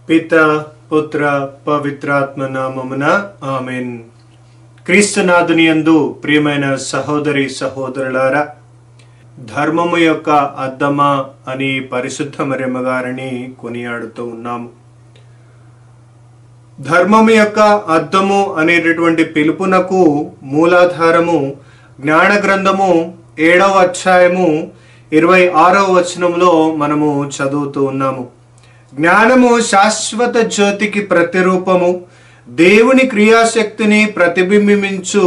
పిత పుత్ర పవిత్రాత్మ నామమున ఆమేన్. క్రీస్తునాథుని యందు ప్రియమైన సహోదరి సహోదరులారా, ధర్మము యొక్క అద్దమా అని పరిశుద్ధ మరియమ్మ గారిని కొనియాడుతూ ఉన్నాము. ధర్మము యొక్క అద్దము అనేటటువంటి పిలుపునకు మూలాధారము జ్ఞాన గ్రంథము 7వ అధ్యాయము 26వ వచనంలో మనము చదువుతూ ఉన్నాము. జ్ఞానము శాశ్వత జ్యోతికి ప్రతిరూపము, దేవుని క్రియాశక్తిని ప్రతిబింబించు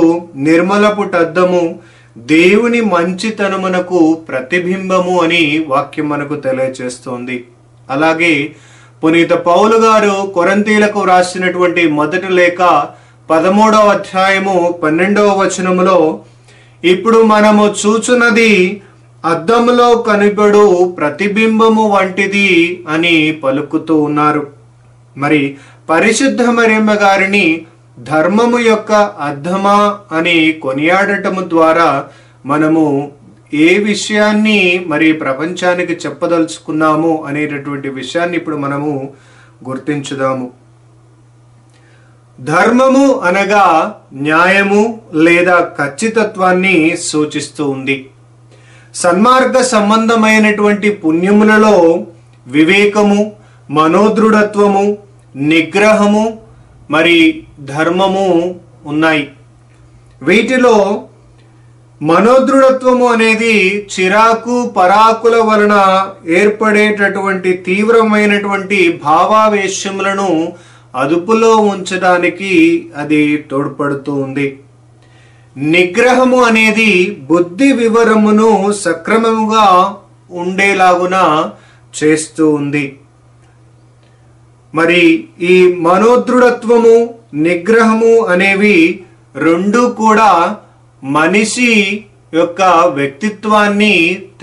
నిర్మలపుటద్దము, దేవుని మంచితనమునకు ప్రతిబింబము అని వాక్యం మనకు తెలియజేస్తోంది. అలాగే పునీత పౌలు గారు కొరింథీయులకు రాసినటువంటి మొదటి లేఖ 13వ అధ్యాయము 12వ వచనములో, ఇప్పుడు మనము చూచున్నది అద్దములో కనిపడు ప్రతిబింబము వంటిది అని పలుకుతూ ఉన్నారు. మరి పరిశుద్ధ మరియమ్మ గారిని ధర్మము యొక్క అద్దమా అని కొనియాడటము ద్వారా మనము ఏ విషయాన్ని మరి ప్రపంచానికి చెప్పదలుచుకున్నాము అనేటటువంటి విషయాన్ని ఇప్పుడు మనము గుర్తించుదాము. ధర్మము అనగా న్యాయము లేదా ఖచ్చితత్వాన్ని సూచిస్తూ ఉంది. సన్మార్గ సంబంధమైనటువంటి పుణ్యములలో వివేకము, మనోదృఢత్వము, నిగ్రహము మరి ధర్మము ఉన్నాయి. వీటిలో మనోదృఢత్వము అనేది చిరాకు పరాకుల వలన ఏర్పడేటటువంటి తీవ్రమైనటువంటి భావావేశములను అదుపులో ఉంచడానికి అది తోడ్పడుతూ ఉంది. నిగ్రహము అనేది బుద్ధి వివరమును సక్రమముగా ఉండేలాగున చేస్తూ ఉంది. మరి ఈ మనోదృఢత్వము, నిగ్రహము అనేవి రెండు కూడా మనిషి యొక్క వ్యక్తిత్వాన్ని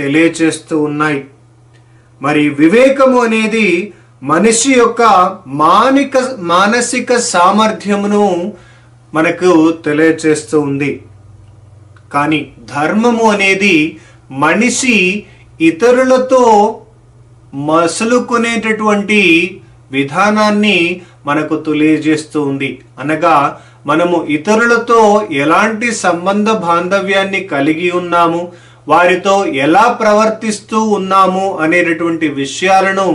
తెలియచేస్తూ ఉన్నాయి. వివేకము అనేది మనిషి యొక్క మానసిక సామర్థ్యమును మనకు తెలియచేస్తూ ఉంది. కానీ ధర్మము అనేది మనిషి ఇతరులతో మసలుకునేటటువంటి విధానాన్ని మనకు తెలియజేస్తూ ఉంది. అనగా మనము ఇతరులతో ఎలాంటి సంబంధ బాంధవ్యాన్ని కలిగి ఉన్నాము, వారితో ఎలా ప్రవర్తిస్తూ ఉన్నాము అనేటటువంటి విషయాలను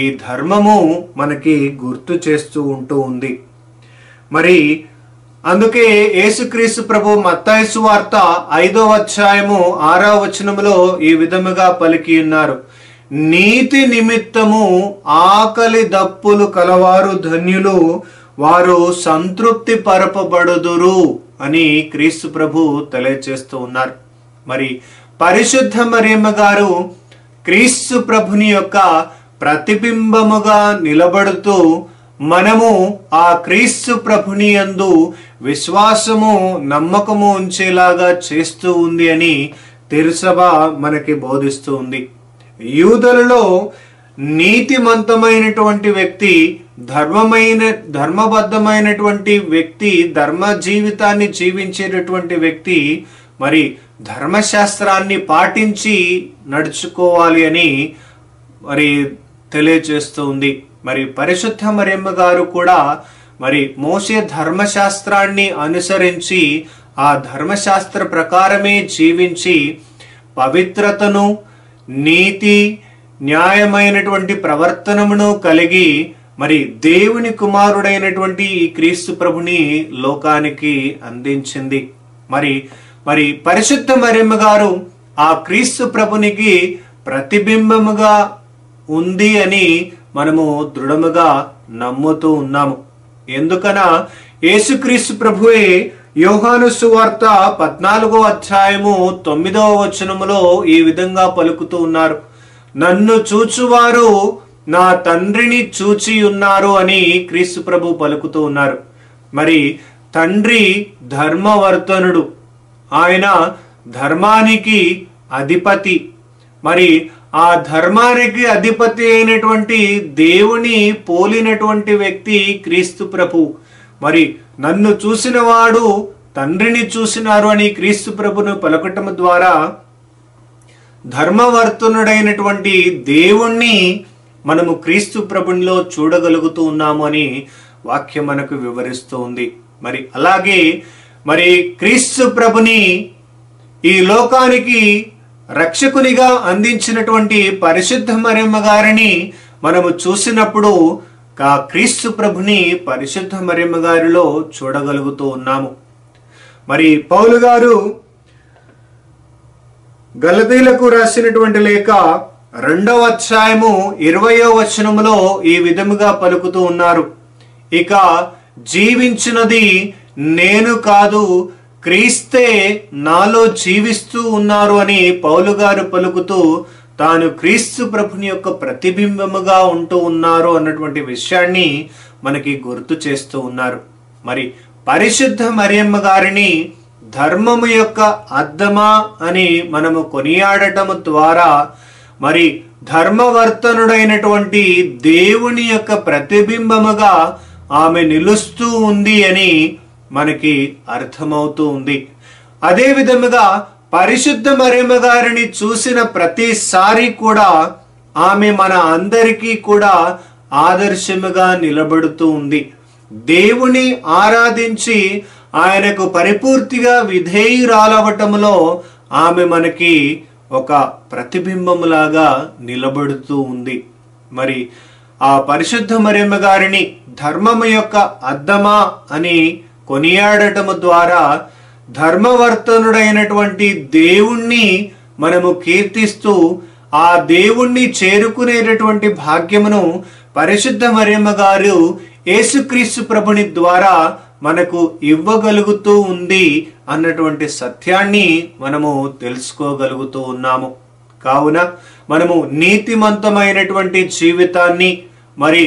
ఈ ధర్మము మనకి గుర్తు చేస్తూ ఉంటూ ఉంది. మరి అందుకే యేసుక్రీస్తు ప్రభు మత్తయి సువార్త 5వ అధ్యాయము 6వ వచనములో ఈ విధముగా పలికి ఉన్నారు, నీతి నిమిత్తము ఆకలి దప్పులు కలవారు ధన్యులు, వారు సంతృప్తి పరపబడుదురు అని క్రీస్తు ప్రభు తెలియజేస్తూ ఉన్నారు. మరి పరిశుద్ధ మరియమ్మ గారు క్రీస్తు ప్రభుని యొక్క ప్రతిబింబముగా నిలబడుతూ మనము ఆ క్రీస్తు ప్రభుని యందు విశ్వాసము నమ్మకము ఉంచేలాగా చేస్తూ ఉంది అని తిరుసభ మనకి బోధిస్తూ ఉంది. యూదులలో నీతిమంతమైనటువంటి వ్యక్తి, ధర్మబద్ధమైనటువంటి వ్యక్తి, ధర్మ జీవితాన్ని జీవించేటటువంటి వ్యక్తి మరి ధర్మశాస్త్రాన్ని పాటించి నడుచుకోవాలి అని మరి తెలియజేస్తూ ఉంది. మరి పరిశుద్ధ మరియమ్మ గారు కూడా మరి మోషే ధర్మశాస్త్రాన్ని అనుసరించి ఆ ధర్మశాస్త్ర ప్రకారమే జీవించి పవిత్రతను, నీతి, న్యాయమైనటువంటి ప్రవర్తనమును కలిగి మరి దేవుని కుమారుడైనటువంటి ఈ క్రీస్తు ప్రభుని లోకానికి అందించింది. మరి పరిశుద్ధ మరియమ్మ గారు ఆ క్రీస్తు ప్రభునికి ప్రతిబింబముగా ఉంది అని మనము దృఢముగా నమ్ముతూ ఉన్నాము. ఎందుకనా యేసుక్రీస్తు ప్రభువే యోహాను సువార్త 14వ అధ్యాయము 9వ వచనములో ఈ విధంగా పలుకుతూ ఉన్నారు, నన్ను చూచువారు నా తండ్రిని చూచి ఉన్నారు అని క్రీస్తు ప్రభు పలుకుతూ ఉన్నారు. మరి తండ్రి ధర్మవర్తనుడు, ఆయన ధర్మానికి అధిపతి. మరి ఆ ధర్మానికి అధిపతి అయినటువంటి దేవుని పోలినటువంటి వ్యక్తి క్రీస్తు ప్రభు. మరి నన్ను చూసిన వాడు తండ్రిని చూసినారు అని క్రీస్తు ప్రభును పలకటం ద్వారా ధర్మవర్తనుడైనటువంటి దేవుణ్ణి మనము క్రీస్తు ప్రభునిలో చూడగలుగుతూ ఉన్నాము అని వాక్యం మనకు వివరిస్తూ ఉంది. మరి అలాగే మరి క్రీస్తు ప్రభుని ఈ లోకానికి రక్షకునిగా అందించినటువంటి పరిశుద్ధ మరియమ్మ గారిని మనము చూసినప్పుడు క్రీస్తు ప్రభుని పరిశుద్ధ మరియమ్మ గారిలో చూడగలుగుతూ ఉన్నాము. మరి పౌలు గారు గలతీలకు రాసినటువంటి లేఖ 2వ అధ్యాయము 20వ వచనములో ఈ విధముగా పలుకుతూ ఉన్నారు. ఇక జీవించినది నేను కాదు, క్రీస్తే నాలో జీవిస్తూ ఉన్నారు అని పౌలు గారు పలుకుతూ తాను క్రీస్తు ప్రభుని యొక్క ప్రతిబింబముగా ఉంటూ ఉన్నారు అన్నటువంటి విషయాన్ని మనకి గుర్తు చేస్తూ ఉన్నారు. మరి పరిశుద్ధ మరియమ్మ గారిని ధర్మము యొక్క అద్దమా అని మనము కొనియాడటము ద్వారా మరి ధర్మవర్తనుడైనటువంటి దేవుని యొక్క ప్రతిబింబముగా ఆమె నిలుస్తూ ఉంది అని మనకి అర్థమవుతూ ఉంది. అదే విధముగా పరిశుద్ధ మరియమ్మ గారిని చూసిన ప్రతిసారి కూడా ఆమె మన అందరికీ కూడా ఆదర్శముగా నిలబడుతూ ఉంది. దేవుని ఆరాధించి ఆయనకు పరిపూర్తిగా విధేయురాలవటములో ఆమె మనకి ఒక ప్రతిబింబములాగా నిలబడుతూ ఉంది. మరి ఆ పరిశుద్ధ మరియమ్మ గారిని ధర్మము యొక్క అద్దమా అని కొనియాడటము ద్వారా ధర్మవర్తనుడైనటువంటి దేవుణ్ణి మనము కీర్తిస్తూ ఆ దేవుణ్ణి చేరుకునేటటువంటి భాగ్యమును పరిశుద్ధ మరియమ్మ గారు యేసుక్రీస్తు ప్రభుని ద్వారా మనకు ఇవ్వగలుగుతూ ఉంది అన్నటువంటి సత్యాన్ని మనము తెలుసుకోగలుగుతూ ఉన్నాము. కావున మనము నీతిమంతమైనటువంటి జీవితాన్ని మరి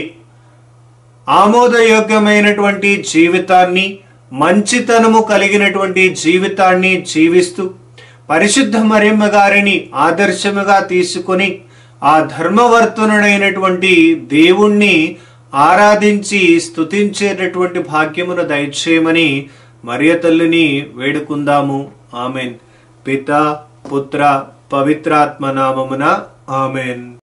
ఆమోదయోగ్యమైనటువంటి జీవితాన్ని మంచితనము కలిగినటువంటి జీవితాన్ని జీవిస్తూ పరిశుద్ధ మరియమ్మ గారిని ఆదర్శముగా తీసుకొని ఆ ధర్మవర్తనుడైనటువంటి దేవుణ్ణి ఆరాధించి స్తుతించేటటువంటి భాగ్యమును దయచేయమని మరియ తల్లిని వేడుకుందాము. ఆమెన్. పిత పుత్ర పవిత్రాత్మ నామమున ఆమెన్.